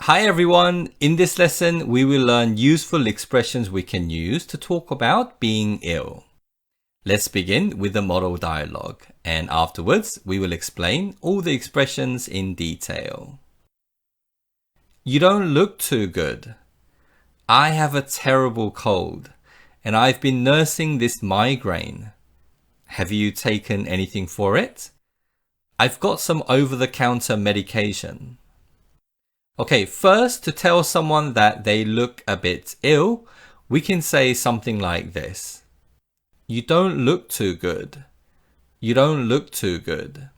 Hi everyone, in this lesson we will learn useful expressions we can use to talk about being ill. Let's begin with the model dialogue, and afterwards we will explain all the expressions in detail. You don't look too good. I have a terrible cold, and I've been nursing this migraine. Have you taken anything for it? I've got some over-the-counter medication. Okay, first, to tell someone that they look a bit ill, we can say something like this. You don't look too good. You don't look too good.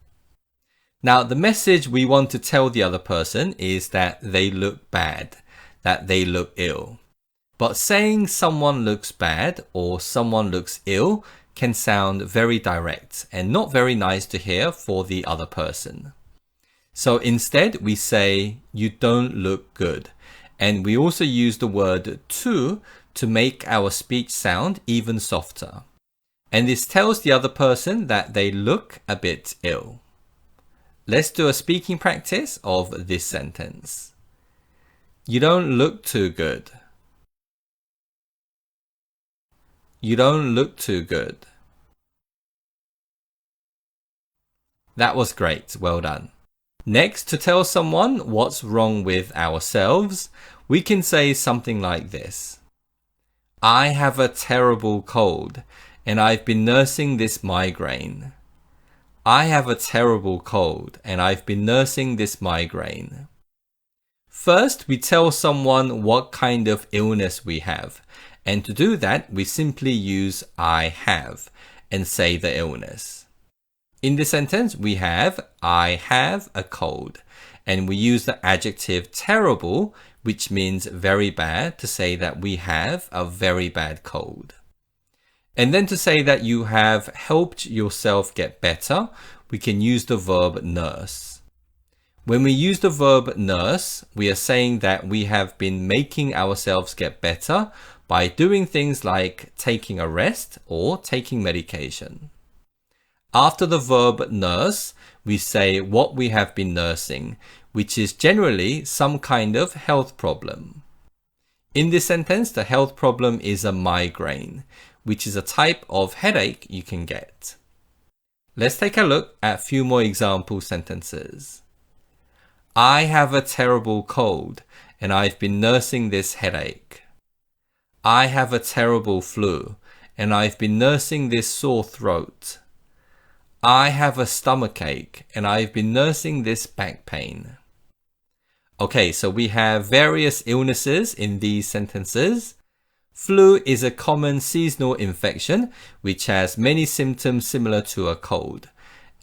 Now, the message we want to tell the other person is that they look bad, that they look ill. But saying someone looks bad or someone looks ill can sound very direct and not very nice to hear for the other person. So instead we say, you don't look good. And we also use the word to make our speech sound even softer. And this tells the other person that they look a bit ill. Let's do a speaking practice of this sentence. You don't look too good. You don't look too good. That was great. Well done. Next, to tell someone what's wrong with ourselves, we can say something like this. I have a terrible cold, and I've been nursing this migraine. I have a terrible cold, and I've been nursing this migraine. First, we tell someone what kind of illness we have, and to do that, we simply use I have and say the illness. In this sentence, we have, I have a cold, and we use the adjective terrible, which means very bad, to say that we have a very bad cold. And then to say that you have helped yourself get better, we can use the verb nurse. When we use the verb nurse, we are saying that we have been making ourselves get better by doing things like taking a rest or taking medication. After the verb nurse, we say what we have been nursing, which is generally some kind of health problem. In this sentence, the health problem is a migraine, which is a type of headache you can get. Let's take a look at a few more example sentences. I have a terrible cold, and I've been nursing this headache. I have a terrible flu, and I've been nursing this sore throat. I have a stomachache and I've been nursing this back pain. Okay, so we have various illnesses in these sentences. Flu is a common seasonal infection which has many symptoms similar to a cold.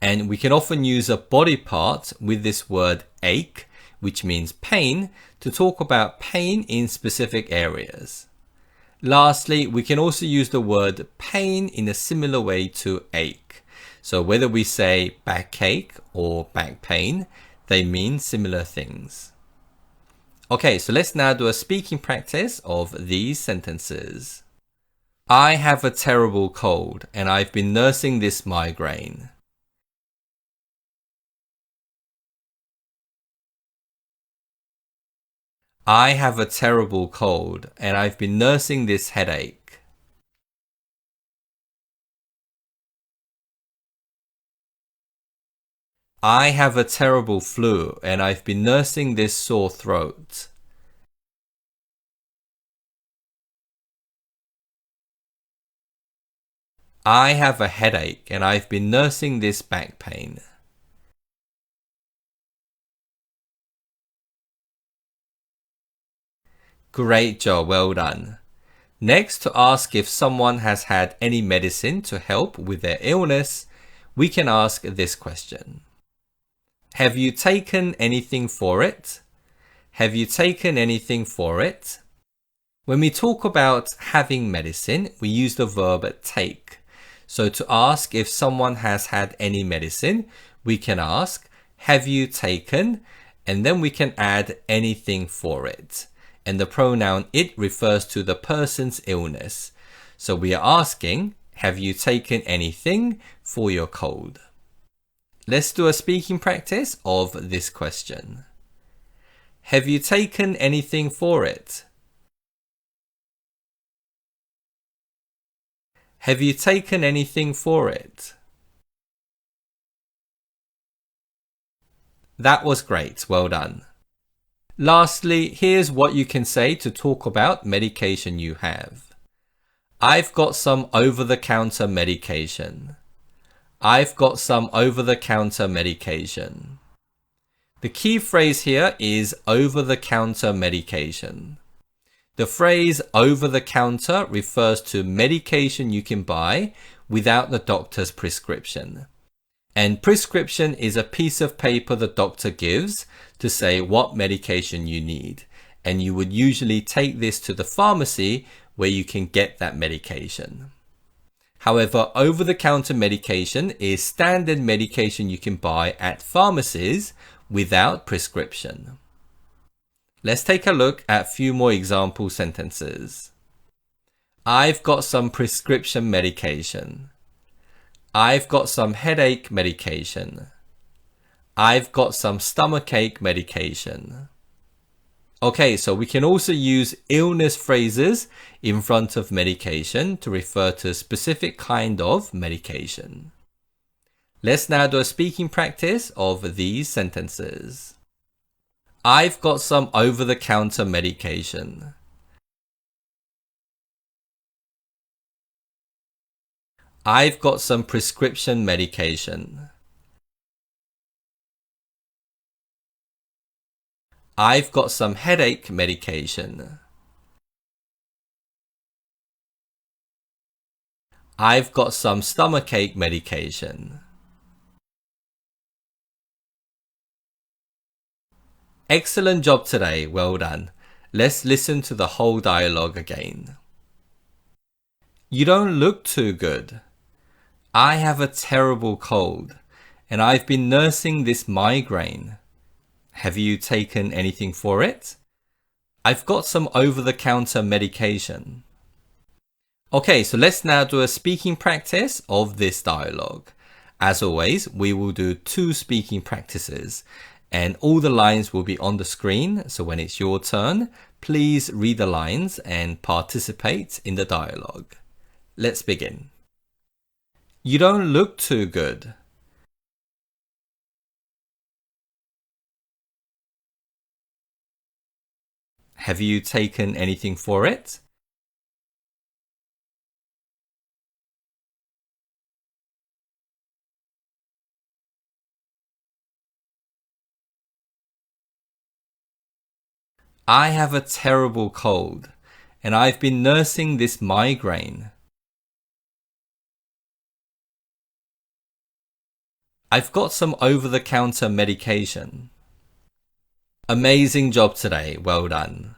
And we can often use a body part with this word ache, which means pain, to talk about pain in specific areas. Lastly, we can also use the word pain in a similar way to ache. So whether we say backache or back pain, they mean similar things. Okay, so let's now do a speaking practice of these sentences. I have a terrible cold and I've been nursing this migraine. I have a terrible cold and I've been nursing this headache. I have a terrible flu and I've been nursing this sore throat. I have a headache and I've been nursing this back pain. Great job, well done. Next, to ask if someone has had any medicine to help with their illness, we can ask this question. Have you taken anything for it? Have you taken anything for it? When we talk about having medicine, we use the verb take. So to ask if someone has had any medicine, we can ask, have you taken? And then we can add anything for it. And the pronoun it refers to the person's illness. So we are asking, have you taken anything for your cold? Let's do a speaking practice of this question. Have you taken anything for it? Have you taken anything for it? That was great. Well done. Lastly, here's what you can say to talk about medication you have. I've got some over-the-counter medication. I've got some over-the-counter medication. The key phrase here is over-the-counter medication. The phrase over-the-counter refers to medication you can buy without the doctor's prescription. And prescription is a piece of paper the doctor gives to say what medication you need. And you would usually take this to the pharmacy where you can get that medication. However, over-the-counter medication is standard medication you can buy at pharmacies without prescription. Let's take a look at a few more example sentences. I've got some prescription medication. I've got some headache medication. I've got some stomachache medication. Okay, so we can also use illness phrases in front of medication to refer to a specific kind of medication. Let's now do a speaking practice of these sentences. I've got some over-the-counter medication. I've got some prescription medication. I've got some headache medication. I've got some stomachache medication. Excellent job today. Well done. Let's listen to the whole dialogue again. You don't look too good. I have a terrible cold, and I've been nursing this migraine. Have you taken anything for it? I've got some over-the-counter medication. Okay, so let's now do a speaking practice of this dialogue. As always, we will do 2 speaking practices, and all the lines will be on the screen. So when it's your turn, please read the lines and participate in the dialogue. Let's begin. You don't look too good. Have you taken anything for it? I have a terrible cold, and I've been nursing this migraine. I've got some over-the-counter medication. Amazing job today. Well done.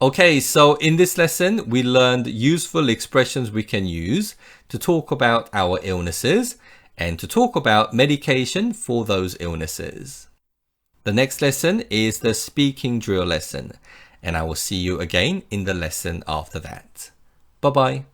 Okay, so in this lesson, we learned useful expressions we can use to talk about our illnesses and to talk about medication for those illnesses. The next lesson is the speaking drill lesson, and I will see you again in the lesson after that. Bye-bye.